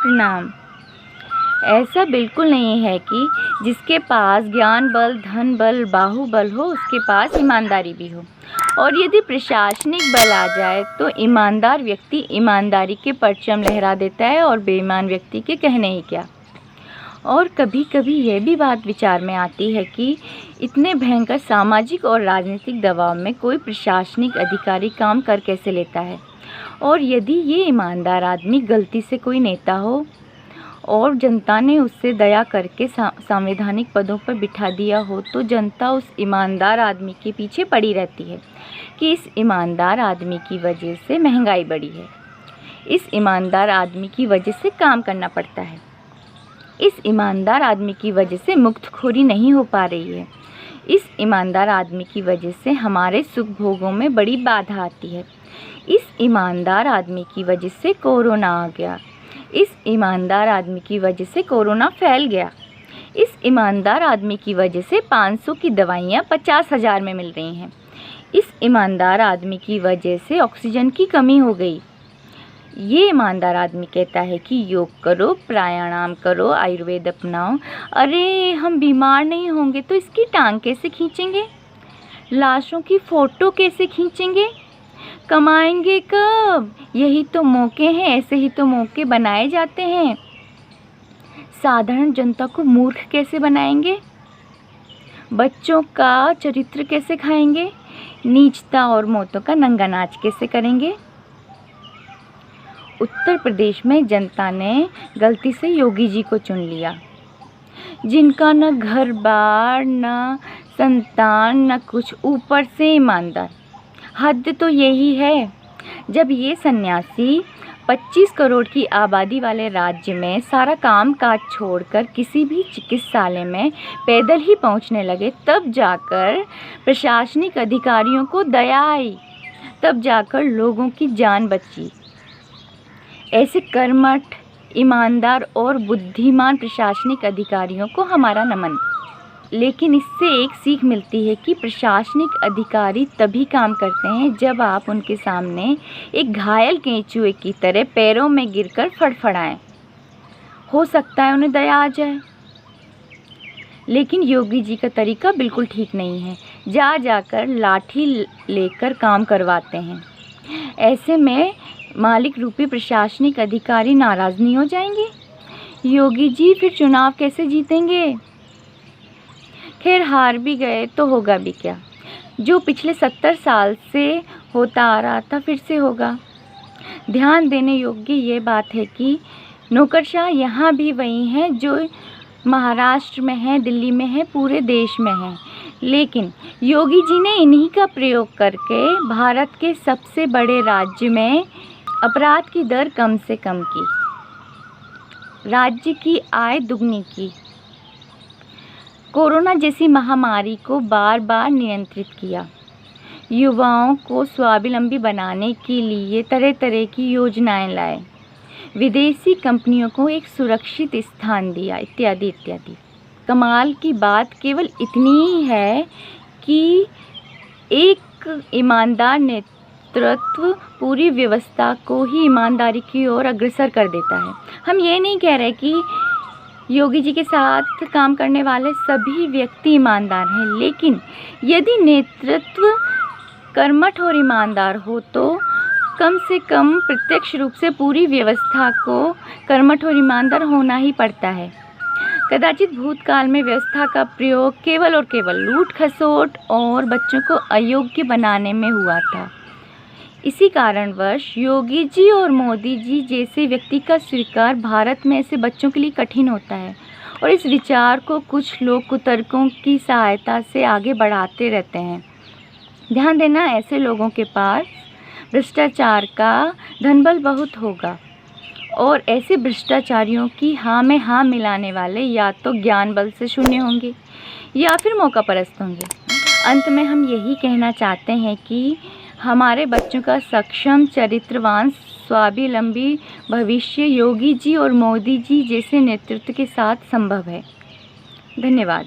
प्रणाम। ऐसा बिल्कुल नहीं है कि जिसके पास ज्ञान बल, धन बल, बाहुबल हो उसके पास ईमानदारी भी हो। और यदि प्रशासनिक बल आ जाए तो ईमानदार व्यक्ति ईमानदारी के परचम लहरा देता है और बेईमान व्यक्ति के कहने ही क्या। और कभी कभी यह भी बात विचार में आती है कि इतने भयंकर सामाजिक और राजनीतिक दबाव में कोई प्रशासनिक अधिकारी काम कर कैसे लेता है। और यदि ये ईमानदार आदमी गलती से कोई नेता हो और जनता ने उससे दया करके संवैधानिक पदों पर बिठा दिया हो तो जनता उस ईमानदार आदमी के पीछे पड़ी रहती है कि इस ईमानदार आदमी की वजह से महंगाई बढ़ी है, इस ईमानदार आदमी की वजह से काम करना पड़ता है, इस ईमानदार आदमी की वजह से मुक्तखोरी नहीं हो पा रही है, इस ईमानदार आदमी की वजह से हमारे सुख भोगों में बड़ी बाधा आती है, इस ईमानदार आदमी की वजह से कोरोना आ गया, इस ईमानदार आदमी की वजह से कोरोना फैल गया, इस ईमानदार आदमी की वजह से 500 की दवाइयाँ 50,000 में मिल रही हैं, इस ईमानदार आदमी की वजह से ऑक्सीजन की कमी हो गई। ये ईमानदार आदमी कहता है कि योग करो, प्राणायाम करो, आयुर्वेद अपनाओ। अरे हम बीमार नहीं होंगे तो इसकी टांग कैसे खींचेंगे, लाशों की फ़ोटो कैसे खींचेंगे, कमाएंगे कब? यही तो मौके हैं, ऐसे ही तो मौके बनाए जाते हैं। साधारण जनता को मूर्ख कैसे बनाएंगे, बच्चों का चरित्र कैसे खाएंगे, नीचता और मौतों का नंगा नाच कैसे करेंगे। उत्तर प्रदेश में जनता ने गलती से योगी जी को चुन लिया, जिनका न घर बार, न संतान, न कुछ, ऊपर से ईमानदार। हद तो यही है, जब ये सन्यासी 25 करोड़ की आबादी वाले राज्य में सारा काम काज छोड़कर किसी भी चिकित्सालय में पैदल ही पहुंचने लगे, तब जाकर प्रशासनिक अधिकारियों को दया आई, तब जाकर लोगों की जान बची। ऐसे कर्मठ, ईमानदार और बुद्धिमान प्रशासनिक अधिकारियों को हमारा नमन। लेकिन इससे एक सीख मिलती है कि प्रशासनिक अधिकारी तभी काम करते हैं जब आप उनके सामने एक घायल केंचुए की तरह पैरों में गिरकर फड़फड़ाएं। हो सकता है उन्हें दया आ जाए। लेकिन योगी जी का तरीका बिल्कुल ठीक नहीं है, जा जाकर लाठी लेकर काम करवाते हैं। ऐसे में मालिक रूपी प्रशासनिक अधिकारी नाराज़ नहीं हो जाएंगे? योगी जी फिर चुनाव कैसे जीतेंगे? खैर, हार भी गए तो होगा भी क्या, जो पिछले 70 साल से होता आ रहा था फिर से होगा। ध्यान देने योग्य ये बात है कि नौकरशाह यहाँ भी वही हैं जो महाराष्ट्र में है, दिल्ली में है, पूरे देश में है। लेकिन योगी जी ने इन्हीं का प्रयोग करके भारत के सबसे बड़े राज्य में अपराध की दर कम से कम की, राज्य की आय दुगनी की, कोरोना जैसी महामारी को बार बार नियंत्रित किया, युवाओं को स्वावलंबी बनाने के लिए तरह तरह की योजनाएं लाए, विदेशी कंपनियों को एक सुरक्षित स्थान दिया, इत्यादि इत्यादि। कमाल की बात केवल इतनी ही है कि एक ईमानदार नेतृत्व पूरी व्यवस्था को ही ईमानदारी की ओर अग्रसर कर देता है। हम ये नहीं कह रहे कि योगी जी के साथ काम करने वाले सभी व्यक्ति ईमानदार हैं, लेकिन यदि नेतृत्व कर्मठ और ईमानदार हो तो कम से कम प्रत्यक्ष रूप से पूरी व्यवस्था को कर्मठ और ईमानदार होना ही पड़ता है। कदाचित भूतकाल में व्यवस्था का प्रयोग केवल और केवल लूट खसोट और बच्चों को अयोग्य बनाने में हुआ था। इसी कारणवश योगी जी और मोदी जी जैसे व्यक्ति का स्वीकार भारत में ऐसे बच्चों के लिए कठिन होता है, और इस विचार को कुछ लोग कुतर्कों की सहायता से आगे बढ़ाते रहते हैं। ध्यान देना, ऐसे लोगों के पास भ्रष्टाचार का धनबल बहुत होगा, और ऐसे भ्रष्टाचारियों की हाँ में हाँ मिलाने वाले या तो ज्ञान बल से शून्य होंगे या फिर मौका परस्त होंगे। अंत में हम यही कहना चाहते हैं कि हमारे बच्चों का सक्षम, चरित्रवान, स्वावलंबी भविष्य योगी जी और मोदी जी जैसे नेतृत्व के साथ संभव है। धन्यवाद।